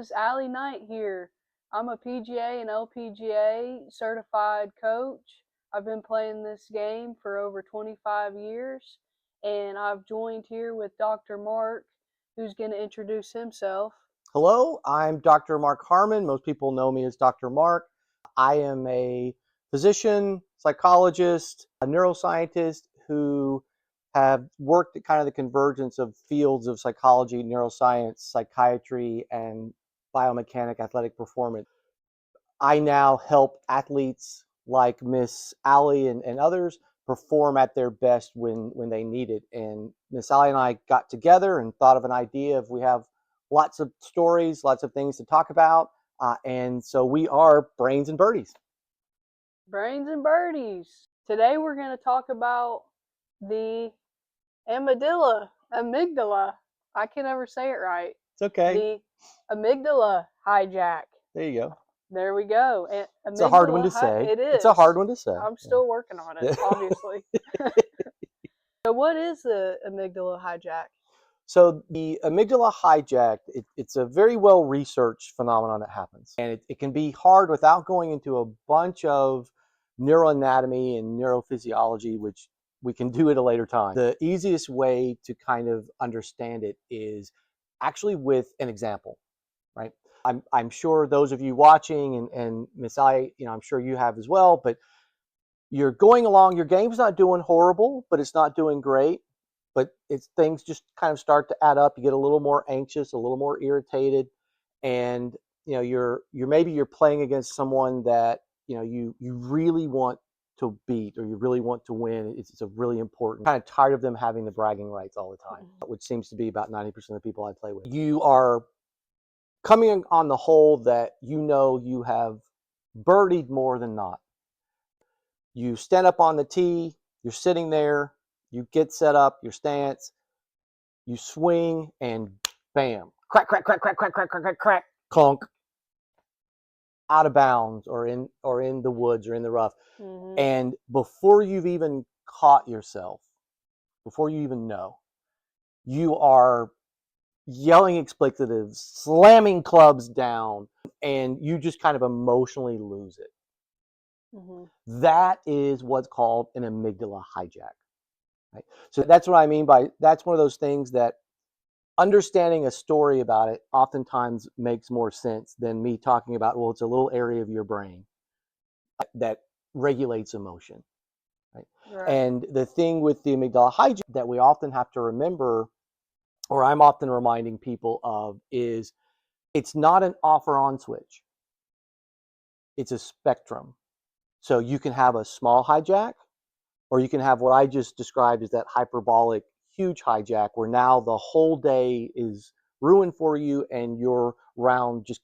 is Allie Knight here. I'm a PGA and LPGA certified coach. I've been playing this game for over 25 years, and I've joined here with Dr. Mark, who's going to introduce himself. Hello, I'm Dr. Mark Harman. Most people know me as Dr. Mark. I am a physician, psychologist, a neuroscientist who have worked at kind of the convergence of fields of psychology, neuroscience, psychiatry, and biomechanic athletic performance. I now help athletes like Miss Allie and others perform at their best when they need it. And Miss Allie and I got together and thought of an idea of we have lots of stories, lots of things to talk about. And so we are Brains and Birdies. Brains and Birdies. Today we're going to talk about the amygdala. I can never say it right. It's okay. The amygdala hijack. There you go. There we go. It's a hard one to say. It is. It's a hard one to say. I'm still working on it, obviously. So what is the amygdala hijack? So the amygdala hijack, it's a very well-researched phenomenon that happens. And it can be hard without going into a bunch of neuroanatomy and neurophysiology, which we can do at a later time. The easiest way to kind of understand it is actually with an example, right? I'm sure those of you watching and Miss I, I'm sure you have as well, but you're going along, your game's not doing horrible, but it's not doing great. But things just kind of start to add up. You get a little more anxious, a little more irritated, and you're playing against someone that you really want to beat or you really want to win. It's a really important. Kind of tired of them having the bragging rights all the time, which seems to be about 90% of the people I play with. You are coming on the hole that you have birdied more than not. You stand up on the tee, you're sitting there, you get set up, your stance, you swing, and bam, crack, crack, crack, crack, crack, crack, crack, crack, crack, clunk, out of bounds or in the woods or in the rough. Mm-hmm. And before you've even caught yourself, before you even know, you are yelling expletives, slamming clubs down, and you just kind of emotionally lose it. Mm-hmm. That is what's called an amygdala hijack. Right? So that's what I mean by, that's one of those things that understanding a story about it oftentimes makes more sense than me talking about, well, it's a little area of your brain that regulates emotion. Right? Right. And the thing with the amygdala hijack that we often have to remember, or I'm often reminding people of, is it's not an off or on switch. It's a spectrum. So you can have a small hijack, or you can have what I just described as that hyperbolic huge hijack where now the whole day is ruined for you and your round just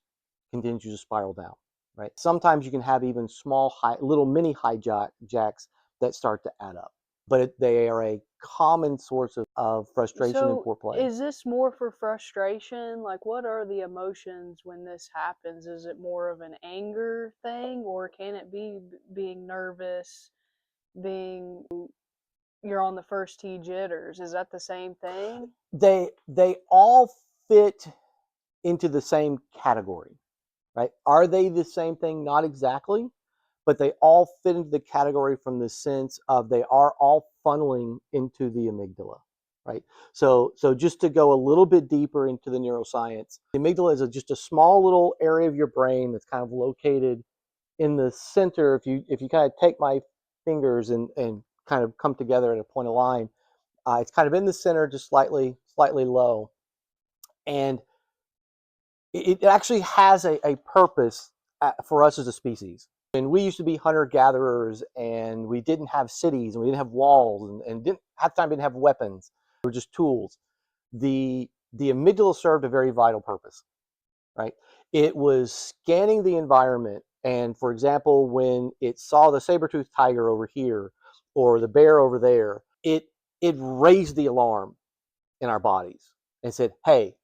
continues to spiral down, right? Sometimes you can have even small, little mini hijacks that start to add up. But they are a common source of frustration in poor play. Is this more for frustration? Like, what are the emotions when this happens? Is it more of an anger thing, or can it be being nervous, you're on the first tee jitters? Is that the same thing? They all fit into the same category, right? Are they the same thing? Not exactly. But they all fit into the category from the sense of they are all funneling into the amygdala, right? So just to go a little bit deeper into the neuroscience, the amygdala is just a small little area of your brain that's kind of located in the center. If you kind of take my fingers and kind of come together at a point of line, it's kind of in the center, just slightly low, and it actually has a purpose for us as a species. And we used to be hunter-gatherers, and we didn't have cities, and we didn't have walls, and didn't have weapons. They were just tools. The amygdala served a very vital purpose, right? It was scanning the environment, and for example, when it saw the saber-toothed tiger over here, or the bear over there, it raised the alarm in our bodies and said, hey,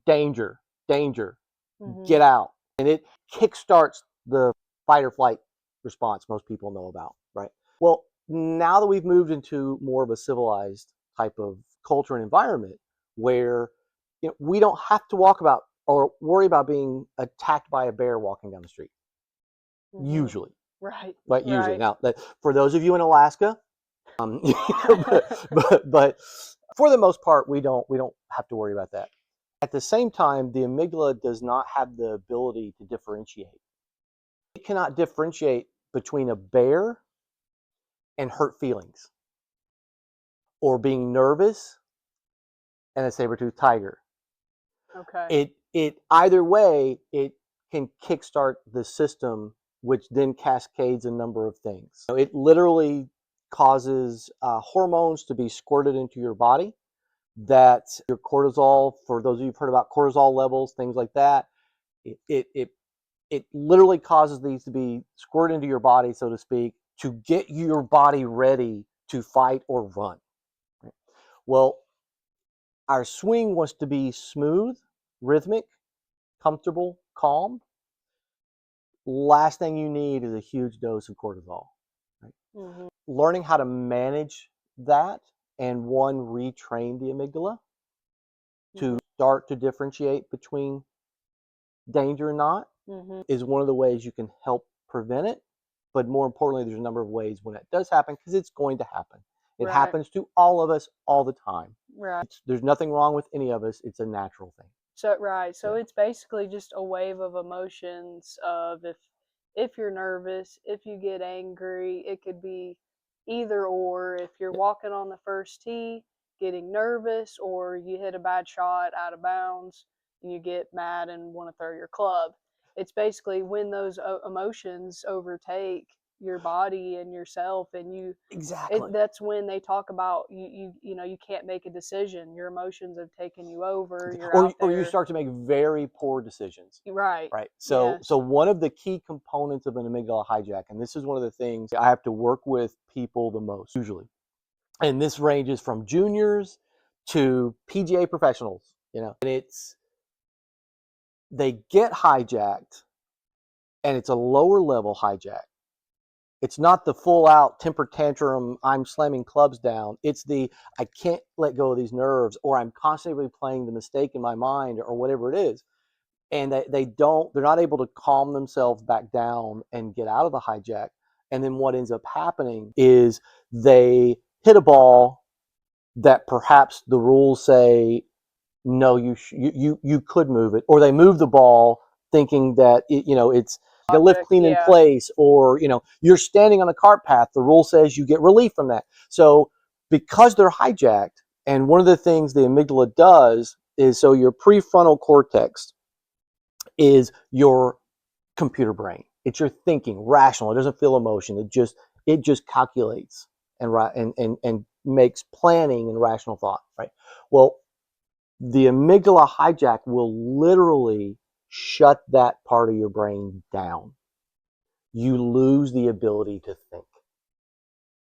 danger, danger, mm-hmm. Get out. And it kickstarts the fight or flight response most people know about, right? Well, now that we've moved into more of a civilized type of culture and environment where we don't have to or worry about being attacked by a bear walking down the street. Usually. Right. Right, usually. Right. Now, for those of you in Alaska, but for the most part, we don't have to worry about that. At the same time, the amygdala does not have the ability to differentiate. It cannot differentiate between a bear and hurt feelings, or being nervous and a saber-toothed tiger. Okay. It either way, it can kickstart the system, which then cascades a number of things. So it literally causes hormones to be squirted into your body. That your cortisol, for those of you who've heard about cortisol levels, things like that, it literally causes these to be squirted into your body, so to speak, to get your body ready to fight or run. Well, our swing wants to be smooth, rhythmic, comfortable, calm. Last thing you need is a huge dose of cortisol. Right? Learning how to manage that and retrain the amygdala to start to differentiate between danger and not is one of the ways you can help prevent it. But more importantly, there's a number of ways when it does happen, because it's going to happen. It happens to all of us all the time. Right. There's nothing wrong with any of us. It's a natural thing. So so it's basically just a wave of emotions of if you're nervous, if you get angry, it could be either or. If you're walking on the first tee, getting nervous, or you hit a bad shot out of bounds and you get mad and want to throw your club. It's basically when those emotions overtake your body and yourself, and you that's when they talk about you can't make a decision. Your emotions have taken you over. You're out there, or you start to make very poor decisions. Right. So one of the key components of an amygdala hijack, and this is one of the things I have to work with people the most usually, and this ranges from juniors to PGA professionals, and they get hijacked, and it's a lower level hijack. It's not the full out temper tantrum, I'm slamming clubs down. It's I can't let go of these nerves, or I'm constantly playing the mistake in my mind, or whatever it is. And they're not able to calm themselves back down and get out of the hijack. And then what ends up happening is they hit a ball that perhaps the rules say, no, you could move it, or they move the ball thinking that it's like a lift clean in place, or you're standing on a cart path. The rule says you get relief from that. So because they're hijacked, and one of the things the amygdala does is, so your prefrontal cortex is your computer brain. It's your thinking, rational. It doesn't feel emotion. It just calculates and makes planning and rational thought. Right. Well, the amygdala hijack will literally shut that part of your brain down. You lose the ability to think.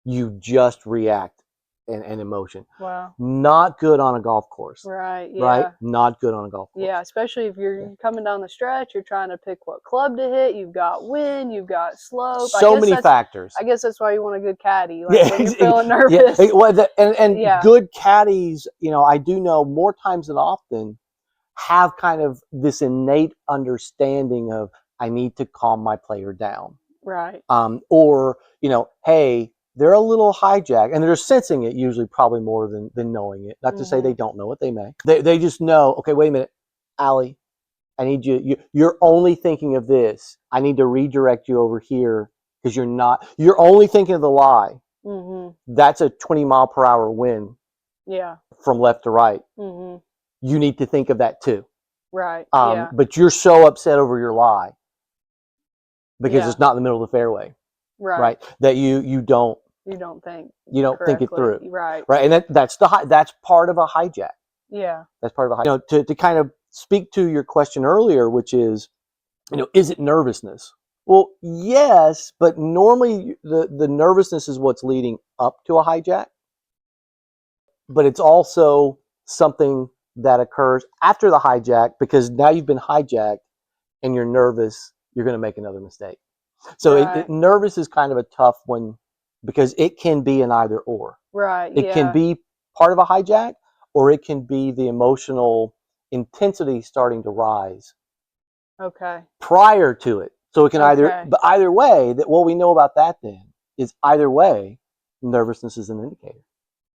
You just react and emotion. Wow. Not good on a golf course. Right. Yeah. Right? Not good on a golf course. Yeah, especially if you're coming down the stretch, you're trying to pick what club to hit. You've got wind, you've got slope. So many factors. I guess that's why you want a good caddy, like when you're feeling nervous. Yeah. Well, and good caddies, I do know more times than often have kind of this innate understanding of, I need to calm my player down. Right. Or, hey, they're a little hijacked, and they're sensing it usually, probably more than knowing it. Not to say they don't know it, they may. They just know, okay, wait a minute, Allie, I need you're only thinking of this. I need to redirect you over here, because you're only thinking of the lie. That's a 20-mile-per-hour wind. Yeah. From left to right. You need to think of that too. Right. But you're so upset over your lie because it's not in the middle of the fairway. Right. That you don't think it through. Right. And that's part of a hijack. Yeah. That's part of a hijack. To kind of speak to your question earlier, which is, is it nervousness? Well, yes, but normally the nervousness is what's leading up to a hijack. But it's also something that occurs after the hijack, because now you've been hijacked and you're nervous, you're going to make another mistake. So nervous is kind of a tough one, because it can be an either or. Right. It can be part of a hijack, or it can be the emotional intensity starting to rise Okay. prior to it. So it can Okay. but either way, that what we know about that then is either way, nervousness is an indicator.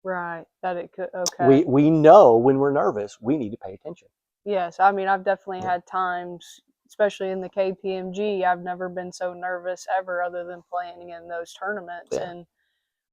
Right. That it could. Okay. We know when we're nervous, we need to pay attention. Yes. I mean, I've definitely had times, especially in the KPMG, I've never been so nervous ever other than playing in those tournaments. Yeah. And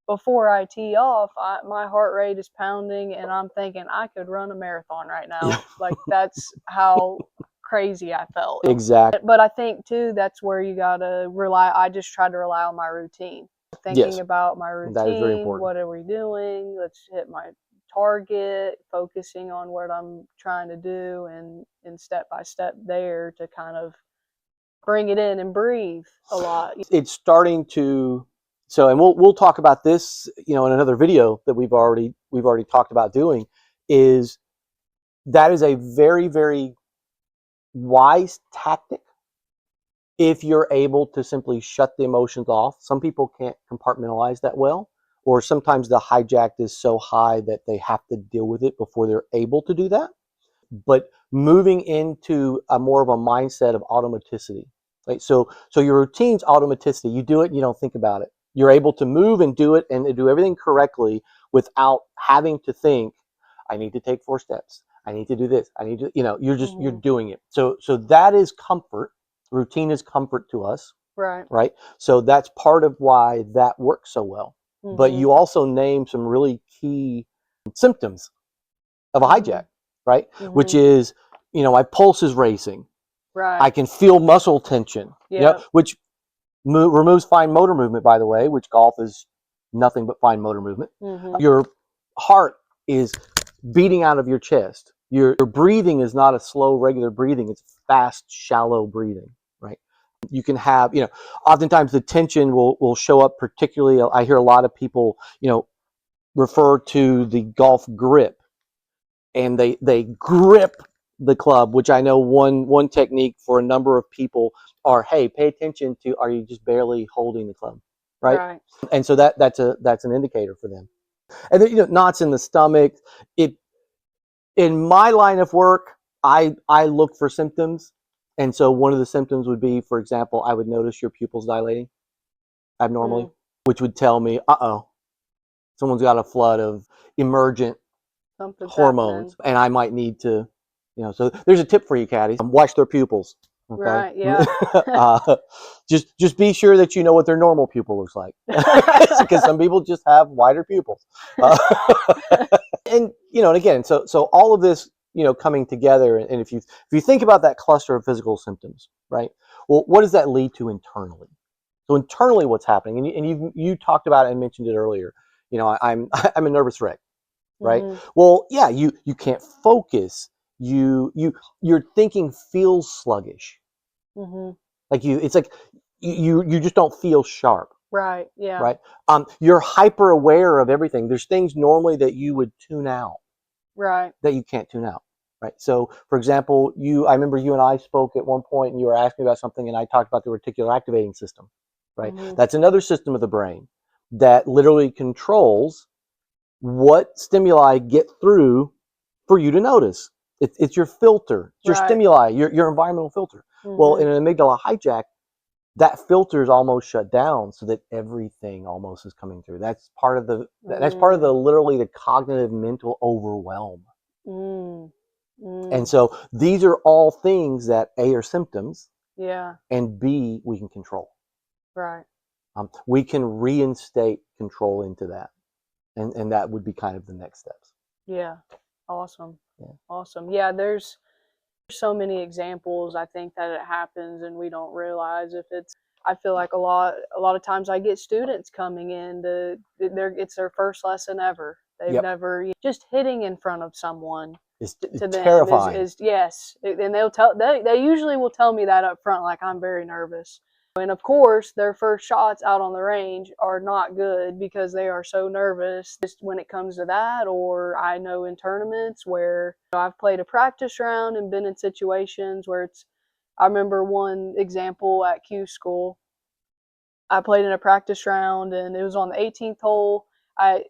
before I tee off, my heart rate is pounding and I'm thinking I could run a marathon right now. Like that's how crazy I felt. Exactly. But I think too, that's where you gotta rely. I just try to rely on my routine. Thinking about my routine. That is very important. What are we doing? Let's hit my target, focusing on what I'm trying to do and step by step there to kind of bring it in and breathe a lot. It's starting to, so, and we'll talk about this, in another video that we've already talked about doing, is that is a very, very wise tactic if you're able to simply shut the emotions off. Some people can't compartmentalize that well, or sometimes the hijack is so high that they have to deal with it before they're able to do that. But moving into a more of a mindset of automaticity, right? So your routine's automaticity. You do it, you don't think about it. You're able to move and do it and do everything correctly without having to think, I need to take 4 steps. I need to do this. I need to, you're just, you're doing it. So that is comfort. Routine is comfort to us. Right. Right. So that's part of why that works so well. But you also name some really key symptoms of a hijack, right? Which is, my pulse is racing. Right. I can feel muscle tension, which removes fine motor movement, by the way, which golf is nothing but fine motor movement. Your heart is beating out of your chest. Your breathing is not a slow, regular breathing. It's fast, shallow breathing, right? You can have, oftentimes the tension will show up particularly. I hear a lot of people, refer to the golf grip, and they grip the club, which I know one technique for a number of people are, hey, pay attention to, are you just barely holding the club, right? And so that's an indicator for them. And then, knots in the stomach. In my line of work, I look for symptoms. And so one of the symptoms would be, for example, I would notice your pupils dilating abnormally, which would tell me, someone's got a flood of emergent hormones, and I might need to, so there's a tip for you, caddies. Watch their pupils. Okay? Right, yeah. Just be sure that you know what their normal pupil looks like, because some people just have wider pupils. And again, so all of this, coming together, and if you think about that cluster of physical symptoms, right? Well, what does that lead to internally? So internally, what's happening, and you talked about it and mentioned it earlier. I'm a nervous wreck, right? Well, yeah, you can't focus. Your thinking feels sluggish. Like it's like you just don't feel sharp. Right. Yeah. Right. You're hyper aware of everything. There's things normally that you would tune out. Right. That you can't tune out. Right. So, for example, I remember you and I spoke at one point, and you were asking about something, and I talked about the reticular activating system. Right. That's another system of the brain that literally controls what stimuli get through for you to notice. It's your filter. It's your stimuli. Your environmental filter. Well, in an amygdala hijack, that filter is almost shut down, so that everything almost is coming through. That's part of the literally the cognitive mental overwhelm. And so these are all things that A, are symptoms, and B, we can control. Right. We can reinstate control into that, and that would be kind of the next steps. Yeah. Awesome. Yeah. Awesome. Yeah, there's so many examples, I think, that it happens and we don't realize. I feel like a lot of times I get students coming in it's their first lesson ever. They've never, just hitting in front of someone to them terrifying. Is yes. And they usually will tell me that up front, like, I'm very nervous. And of course, their first shots out on the range are not good because they are so nervous just when it comes to that. Or I know in tournaments where I've played a practice round and been in situations where I remember one example at Q school. I played in a practice round and it was on the 18th hole.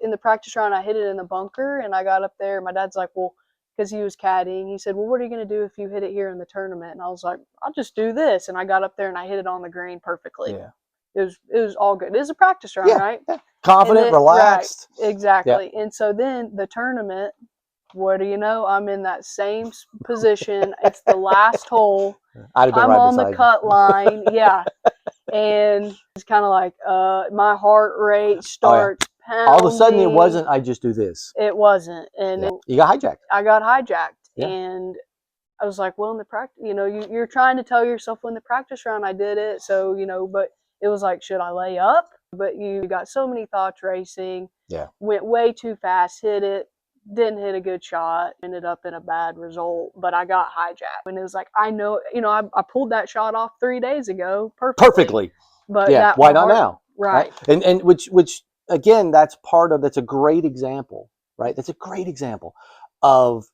In the practice round, I hit it in the bunker and I got up there. My dad's like, well, because he was caddying. He said, well, what are you going to do if you hit it here in the tournament? And I was like, I'll just do this. And I got up there and I hit it on the green perfectly. Yeah. It was all good. It was a practice round, Yeah. right? Yeah. Confident, then, relaxed. Right, exactly. Yeah. And so then the tournament, what do you know? I'm in that same position. It's the last hole. I'd have been I'm right on the beside cut line. Yeah. And it's kind of like my heart rate starts pounding. All of a sudden, it wasn't, I just do this. It wasn't. And you got hijacked. I got hijacked. Yeah. And I was like, well, in the practice, you're trying to tell yourself, well, in the practice round I did it. So, but it was like, should I lay up? But you got so many thoughts racing. Yeah. Went way too fast, hit it, didn't hit a good shot, ended up in a bad result, but I got hijacked. And it was like, I know, I pulled that shot off 3 days ago perfectly. But yeah, why not now? Right. And which again, that's a great example, right? That's a great example of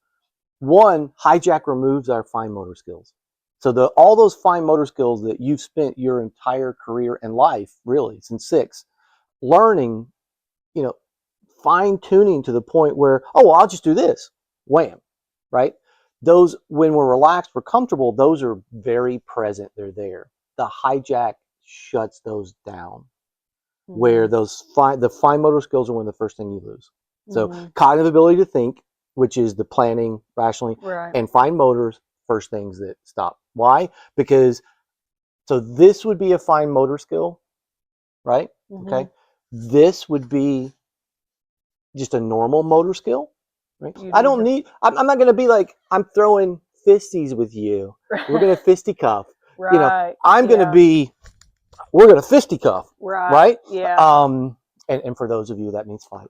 one, hijack removes our fine motor skills. So all those fine motor skills that you've spent your entire career and life, really, since 6, learning, fine tuning to the point where, oh, well, I'll just do this. Wham, right? Those, when we're relaxed, we're comfortable, those are very present. They're there. The hijack shuts those down, where the fine motor skills are one of the first thing you lose. So cognitive ability to think, which is the planning rationally, right, and fine motors, first things that stop. Why? Because, so this would be a fine motor skill, right? Okay. This would be just a normal motor skill, right? I'm not going to be like, I'm throwing fisties with you. We're going to fisticuff. Right. I'm going to be, we're going to fisticuff. Right? Yeah. And for those of you, that means fight.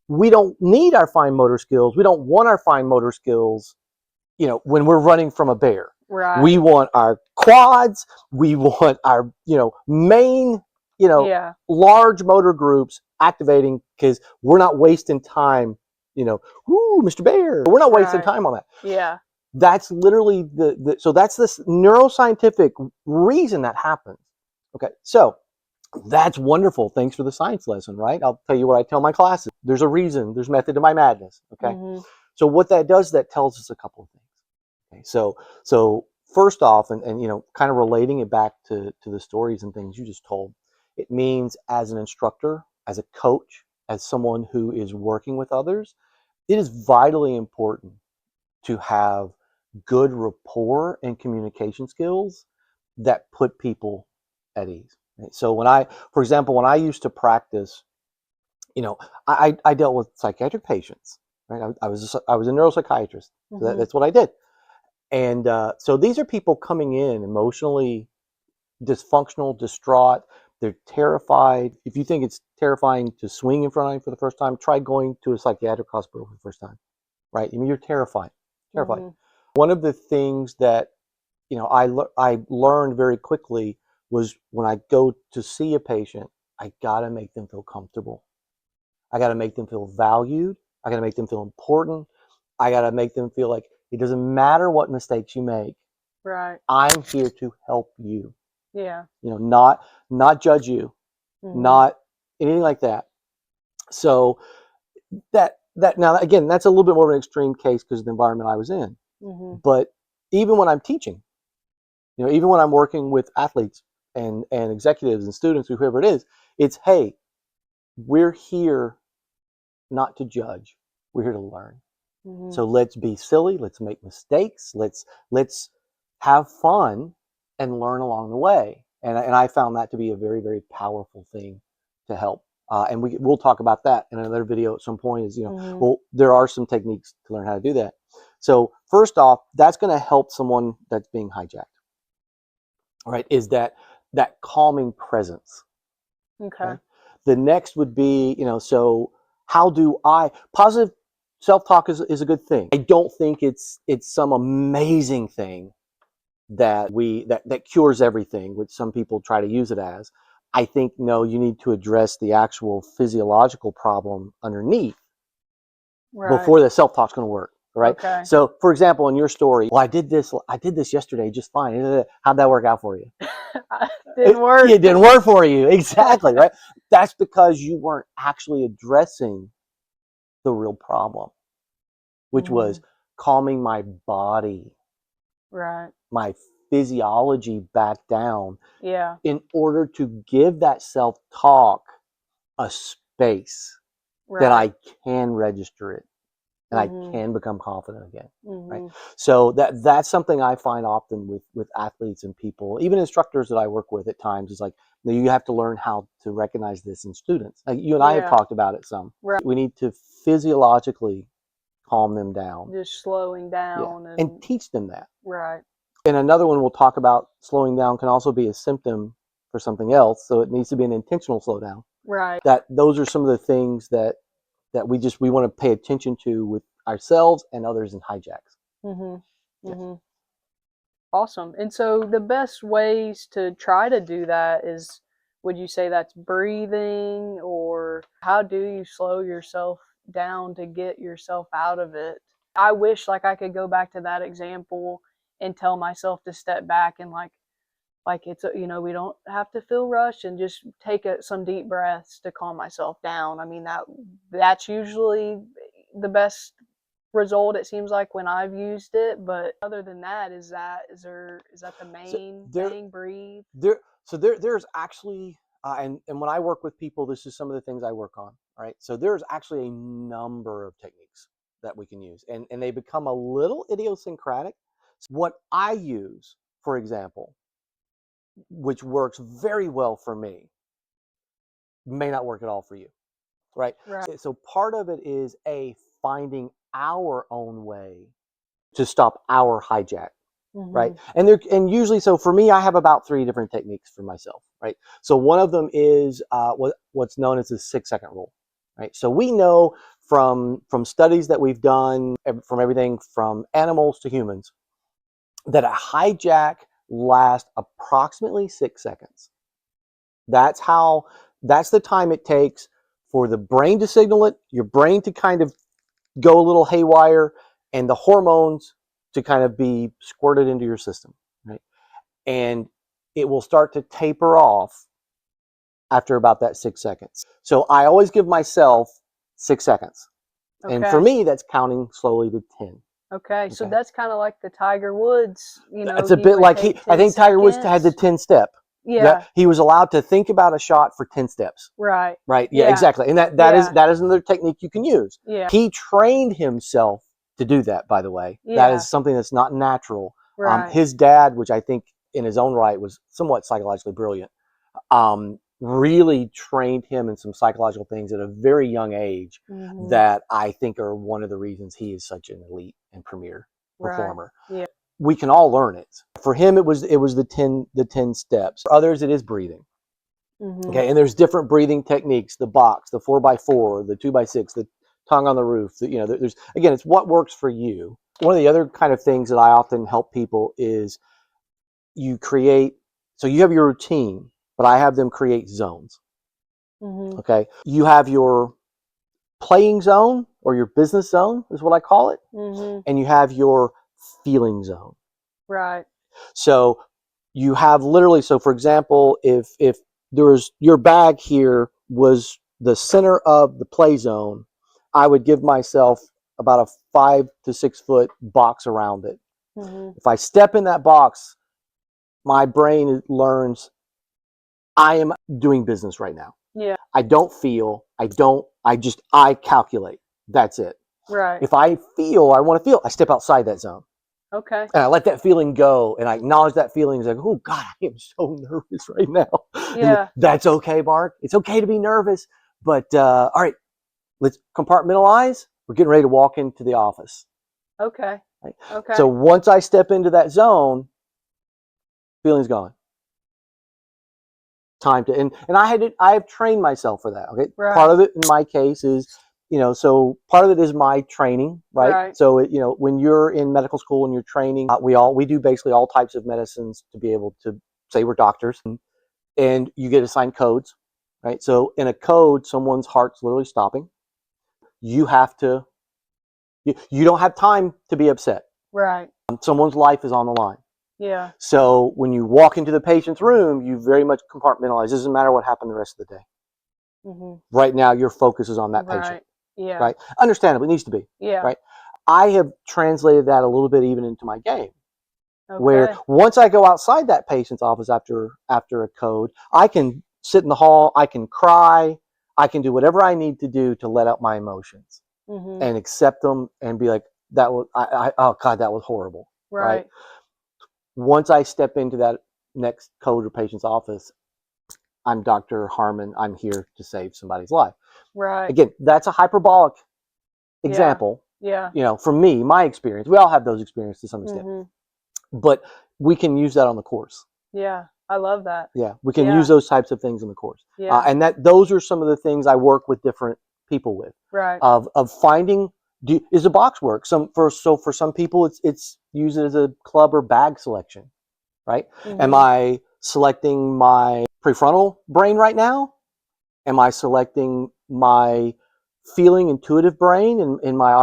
We don't need our fine motor skills. We don't want our fine motor skills, when we're running from a bear. Right. We want our quads. We want our, main, large motor groups activating, because we're not wasting time, whoo, Mr. Bear. We're not wasting time on that. Yeah. That's literally so that's this neuroscientific reason that happens. Okay. So that's wonderful. Thanks for the science lesson, right? I'll tell you what I tell my classes. There's a reason, there's method to my madness. Okay. So what that does, that tells us a couple of things. Okay. So first off, and kind of relating it back to the stories and things you just told, it means as an instructor, as a coach, as someone who is working with others, it is vitally important to have good rapport and communication skills that put people at ease. Right? So for example, when I used to practice, I dealt with psychiatric patients, right? I was a neuropsychiatrist. So that's what I did. And so these are people coming in emotionally dysfunctional, distraught. They're terrified. If you think it's terrifying to swing in front of you for the first time, try going to a psychiatric hospital for the first time, right? I mean, you're terrified. One of the things that, I learned very quickly was when I go to see a patient, I got to make them feel comfortable. I got to make them feel valued. I got to make them feel important. I got to make them feel like it doesn't matter what mistakes you make. Right. I'm here to help you. Yeah. Not judge you, not anything like that. So that now, again, that's a little bit more of an extreme case because of the environment I was in. But even when I'm teaching, even when I'm working with athletes and executives and students, whoever it is, it's, hey, we're here not to judge. We're here to learn. So let's be silly. Let's make mistakes. Let's have fun and learn along the way. And I found that to be a very, very powerful thing to help. And we'll talk about that in another video at some point. Is well, there are some techniques to learn how to do that. So first off, that's going to help someone that's being hijacked. All right, is that calming presence. Okay. The next would be, so how do positive self-talk is a good thing. I don't think it's some amazing thing that cures everything, which some people try to use it as. I think, no, you need to address the actual physiological problem underneath before the self-talk's going to work. Right. Okay. So, for example, in your story, well, I did this yesterday just fine. How'd that work out for you? Didn't work. It didn't work for you. Exactly. Right. That's because you weren't actually addressing the real problem. which was calming my body, Right. my physiology back down Yeah. in order to give that self-talk a space that I Right. can register it and I Mhm. can become confident again. Right. Mhm. So that's something I find often with athletes and people, even instructors that I work with at times, is like, you have to learn how to recognize this in students. Like you and I have Yeah. talked about it some. Right. We need to physiologically calm them down. Just slowing Yeah. down And and teach them that. right. And another one we'll talk about, slowing down can also be a symptom for something else. So it needs to be an intentional slowdown. Right. That those are some of the things that we want to pay attention to with ourselves and others in hijacks. Mhm. Yes. Mhm. Awesome. And so the best ways to try to do that is, would you say that's breathing, or how do you slow yourself down to get yourself out of it? I wish like I could go back to that example and tell myself to step back and like it's we don't have to feel rushed and just take some deep breaths to calm myself down. I mean that's usually the best result, it seems like, when I've used it. But other than that, is that the So main there thing? Breathe. there's actually and when I work with people, this is some of the things I work on. Right. So there's actually a number of techniques that we can use, and they become a little idiosyncratic. What I use, for example, which works very well for me, may not work at all for you. Right. Right. So part of it is finding our own way to stop our hijack. Right. Mhm. And usually, so for me, I have about 3 different techniques for myself. Right. So one of them is what's known as the 6-second rule. Right. So we know from studies that we've done, from everything from animals to humans, that a hijack lasts approximately 6 seconds. That's the time it takes for the brain to signal it, your brain to kind of go a little haywire, and the hormones to kind of be squirted into your system. Right. And it will start to taper off after about that 6 seconds. So I always give myself 6 seconds. And for Okay. me, that's counting slowly to 10. Okay. So Okay. that's kind of like the Tiger Woods. It's a He bit would like take I 10 think Tiger Woods had the seconds. 10 step. That Yeah. he was allowed to think about a shot for 10 steps. Right. Right. Yeah, Yeah. exactly. And that is Yeah. another technique you can use. Yeah. He trained himself to do that, by the way. That Yeah. is something that's not natural. Right. His dad, which I think in his own right was somewhat psychologically brilliant, really trained him in some psychological things at a very young age Mhm. that I think are one of the reasons he is such an elite and premier Right. performer. Yeah. We can all learn it. For him, it was the 10 steps. For others, it is breathing. Mhm. Okay, and there's different breathing techniques: the box, the 4x4, the 2x6, the tongue on the roof. There's, again, it's what works for you. One of the other kind of things that I often help people is you create. So you have your routine, but I have them create zones. Mhm. Okay, you have your playing zone or your business zone is what I call it, Mhm. and you have your feeling zone. Right. So you have literally, so for example, if there was, your bag here was the center of the play zone, I would give myself about a 5 to 6 foot box around it. Mhm. If I step in that box, my brain learns I am doing business right now. Yeah. I don't feel, I calculate. That's it. Right. If I feel, I want to feel, I step outside that zone. Okay. And I let that feeling go, and I acknowledge that feeling. It's like, oh God, I am so nervous right now. And Yeah. that's okay, Mark. It's okay to be nervous. But all right, let's compartmentalize. We're getting ready to walk into the office. Okay. Right? So Okay. once I step into that zone, feeling's gone. Time to, and I have trained myself for that. Okay. Part Right. of it in my case is, so part of it is my training, right? Right. So when you're in medical school and you're training, we do basically all types of medicines to be able to say we're doctors, and you get assigned codes, right? So in a code, someone's heart's literally stopping. You have to, you don't have time to be upset. Right. Someone's life is on the line. Yeah. So when you walk into the patient's room, you very much compartmentalize. It doesn't matter what happened the rest of the day. Mhm. Right now, your focus is on that patient, Right. Yeah. right? Understandably, it needs to be, Yeah. right? I have translated that a little bit even into my game. Okay. Where once I go outside that patient's office after a code, I can sit in the hall, I can cry, I can do whatever I need to do to let out my emotions and accept them and be like, that was, oh God, that was horrible. Right. Once I step into that next code or patient's office, I'm Dr. Harman. I'm here to save somebody's life. Right. Again, that's a hyperbolic example. Yeah. You know, from me, my experience, we all have those experiences to some extent, but we can use that on the course. Yeah. I love that. Yeah. We can use those types of things in the course. Yeah. And those are some of the things I work with different people with. Right. Of finding, is a box work. For some people, it's use it as a club or bag selection, right? Am I selecting my prefrontal brain right now? Am I selecting my feeling intuitive brain in my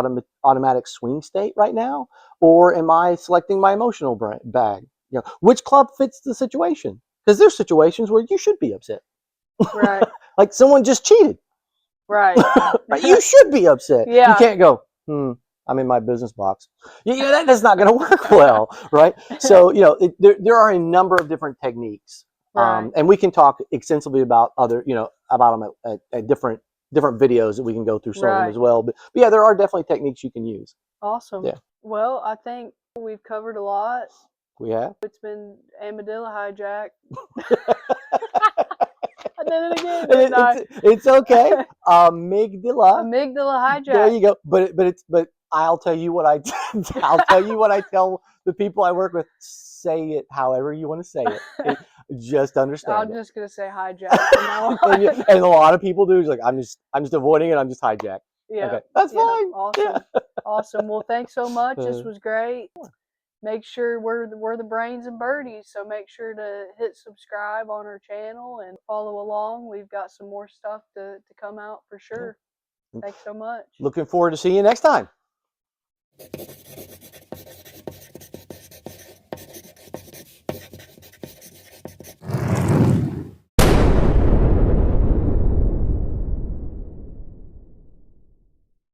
automatic swing state right now? Or am I selecting my emotional bag? You know, which club fits the situation? Because there's situations where you should be upset. Right. Like someone just cheated. Right. You should be upset. Yeah. You can't go, I'm in my business box. That's not going to work well, right? So, there are a number of different techniques. Right. And we can talk extensively about about them at different videos that we can go through some of them as well. But yeah, there are definitely techniques you can use. Awesome. Yeah. Well, I think we've covered a lot. We have. It's been Amygdala Hijack. I did it again, didn't I? It's okay. Amygdala Hijack. There you go. But I'll tell you what I'll tell you what I tell the people I work with. Say it however you want to say it. Just understand. I'm just gonna say hijack from now on. and a lot of people do. It's like I'm just avoiding it. I'm just hijack. Yeah. Okay, that's fine. Awesome. Yeah. Awesome. Well, thanks so much. This was great. Make sure we're the Brains and Birdies, so make sure to hit subscribe on our channel and follow along. We've got some more stuff to come out for sure. Thanks so much. Looking forward to seeing you next time.